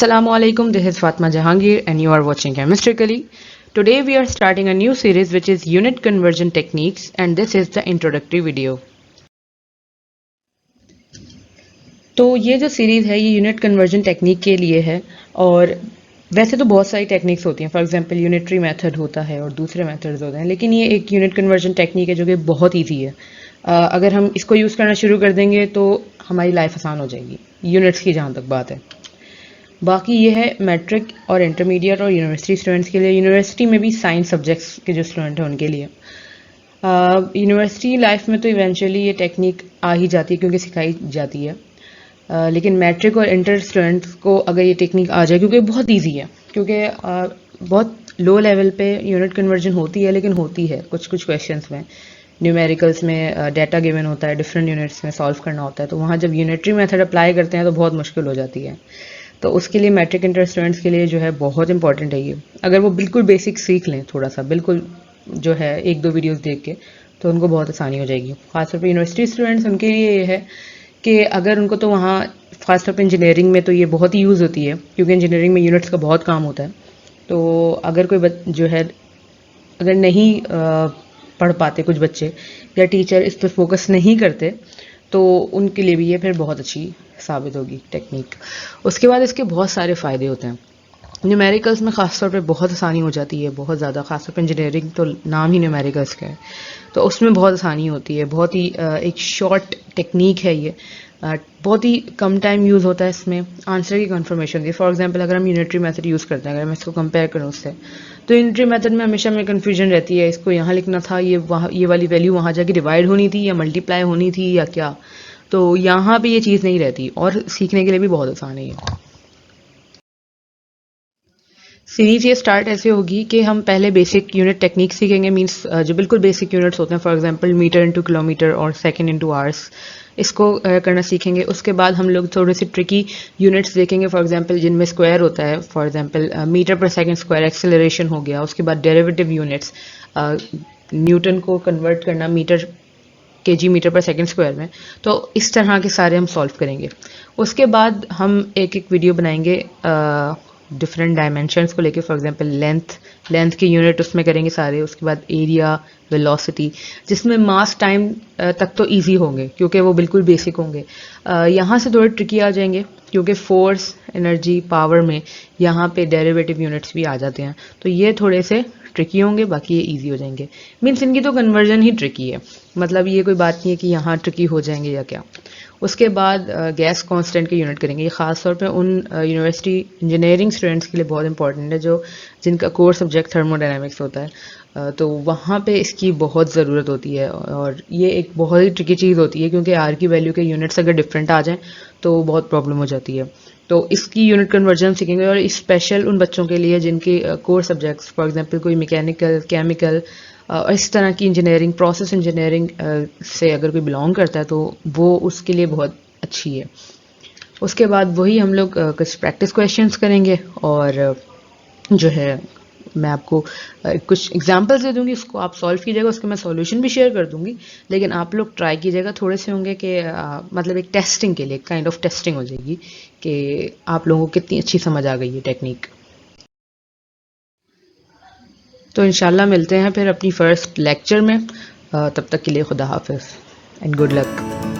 Assalamualaikum, this is Fatma Jahangir and you are watching Chemistrically. Today we are starting a new series which is Unit Conversion Techniques and this is the introductory video. तो ये जो series है ये unit conversion technique के लिए है और वैसे तो बहुत सारी टेक्निक्स होती हैं, फॉर एग्जांपल यूनिटरी मेथड होता है और दूसरे मेथड्स होते हैं, लेकिन ये एक यूनिट कन्वर्जन टेक्निक है जो कि बहुत ईजी है। अगर हम इसको यूज़ करना शुरू कर देंगे तो हमारी लाइफ आसान हो जाएगी, यूनिट्स की जहाँ तक बात है। बाकी ये है मैट्रिक और इंटरमीडिएट और यूनिवर्सिटी स्टूडेंट्स के लिए। यूनिवर्सिटी में भी साइंस सब्जेक्ट्स के जो स्टूडेंट हैं उनके लिए। यूनिवर्सिटी लाइफ में तो इवेंचुअली ये टेक्निक आ ही जाती है क्योंकि सिखाई जाती है, लेकिन मैट्रिक और इंटर स्टूडेंट्स को अगर ये टेक्निक आ जाए, क्योंकि बहुत ईजी है, क्योंकि बहुत लो लेवल पे यूनिट कन्वर्जन होती है, लेकिन होती है कुछ कुछ क्वेश्चंस में, न्यूमेरिकल्स में डाटा गिवन होता है, डिफरेंट यूनिट्स में सॉल्व करना होता है, तो वहाँ जब यूनिटरी मेथड अप्लाई करते हैं तो बहुत मुश्किल हो जाती है। तो उसके लिए मैट्रिक इंटर स्टूडेंट्स के लिए जो है बहुत इंपॉर्टेंट है ये। अगर वो बिल्कुल बेसिक सीख लें थोड़ा सा, बिल्कुल जो है एक दो वीडियोस देख के, तो उनको बहुत आसानी हो जाएगी। खासतौर पर यूनिवर्सिटी स्टूडेंट्स, उनके लिए ये है कि अगर उनको तो वहाँ खासतौर पर इंजीनियरिंग में तो ये बहुत ही यूज़ होती है, क्योंकि इंजीनियरिंग में यूनिट्स का बहुत काम होता है। तो अगर कोई जो है अगर नहीं पढ़ पाते कुछ बच्चे या टीचर इस पर फोकस नहीं करते, तो उनके लिए भी ये फिर बहुत अच्छी साबित होगी टेक्निक। उसके बाद इसके बहुत सारे फ़ायदे होते हैं। न्यूमेरिकल्स में ख़ासतौर पे बहुत आसानी हो जाती है, बहुत ज़्यादा, ख़ासतौर पे इंजीनियरिंग तो नाम ही न्यूमेरिकल्स का है, तो उसमें बहुत आसानी होती है। बहुत ही एक शॉर्ट टेक्निक है ये, बहुत ही कम टाइम यूज़ होता है इसमें। आंसर की कन्फर्मेशन दी, फॉर एग्जांपल अगर हम यूनिटरी मेथड यूज़ करते हैं, अगर मैं इसको कंपेयर करूँ उससे, तो यूनिटरी मेथड में हमेशा में कन्फ्यूजन रहती है, इसको यहाँ लिखना था, ये वाली वैल्यू वहाँ जाके डिवाइड होनी थी या मल्टीप्लाई होनी थी या क्या। तो यहाँ पे ये चीज़ नहीं रहती और सीखने के लिए भी बहुत आसान है ये। सीरीज ये स्टार्ट ऐसे होगी कि हम पहले बेसिक यूनिट टेक्निक सीखेंगे, मींस जो बिल्कुल बेसिक यूनिट्स होते हैं, for example metre into kilometre और सेकंड इंटू आवर्स, इसको करना सीखेंगे। उसके बाद हम लोग थोड़े से ट्रिकी यूनिट्स देखेंगे, फॉर एग्जांपल जिनमें स्क्वायर होता है, for example metre per second square, acceleration हो गया। उसके बाद डेरिवेटिव यूनिट्स, न्यूटन को कन्वर्ट करना metre kg metre per second square में, तो इस तरह के सारे हम सॉल्व करेंगे। उसके बाद हम एक एक वीडियो बनाएंगे डिफरेंट डायमेंशंस को लेके, फॉर एग्जांपल लेंथ की यूनिट उसमें करेंगे सारे। उसके बाद एरिया, वेलोसिटी, जिसमें मास टाइम तक तो इजी होंगे क्योंकि वो बिल्कुल बेसिक होंगे। यहाँ से थोड़े ट्रिकी आ जाएंगे क्योंकि फोर्स, एनर्जी, पावर में यहाँ पे डेरिवेटिव यूनिट्स भी आ जाते हैं, तो ये थोड़े से ट्रिकी होंगे, बाकी ये इजी हो जाएंगे। मीन्स इनकी तो कन्वर्जन ही ट्रिकी है, मतलब ये कोई बात नहीं है कि यहाँ ट्रिकी हो जाएंगे या क्या। उसके बाद गैस कांस्टेंट के यूनिट करेंगे। ये खास तौर पे उन यूनिवर्सिटी इंजीनियरिंग स्टूडेंट्स के लिए बहुत इंपॉर्टेंट है जो जिनका कोर सब्जेक्ट थर्मोडायनामिक्स होता है, तो वहाँ पे इसकी बहुत ज़रूरत होती है और ये एक बहुत ही ट्रिकी चीज़ होती है क्योंकि आर की वैल्यू के यूनिट्स अगर डिफरेंट आ जाएँ तो बहुत प्रॉब्लम हो जाती है। तो इसकी यूनिट कन्वर्जन सीखेंगे और स्पेशल उन बच्चों के लिए जिनके कोर सब्जेक्ट्स, फॉर एग्जांपल कोई मैकेनिकल, केमिकल, इस तरह की इंजीनियरिंग, प्रोसेस इंजीनियरिंग से अगर कोई बिलोंग करता है तो वो उसके लिए बहुत अच्छी है। उसके बाद वही हम लोग कुछ प्रैक्टिस क्वेश्चंस करेंगे और जो है मैं आपको कुछ एग्जांपल्स दे दूंगी, उसको आप सॉल्व कीजिएगा, उसके मैं सॉल्यूशन भी शेयर कर दूंगी, लेकिन आप लोग ट्राई कीजिएगा। थोड़े से होंगे कि मतलब एक टेस्टिंग के लिए, काइंड ऑफ टेस्टिंग हो जाएगी कि आप लोगों को कितनी अच्छी समझ आ गई है टेक्निक। तो इंशाल्लाह मिलते हैं फिर अपनी फर्स्ट लेक्चर में, तब तक के लिए खुदा हाफिज़ एंड गुड लक।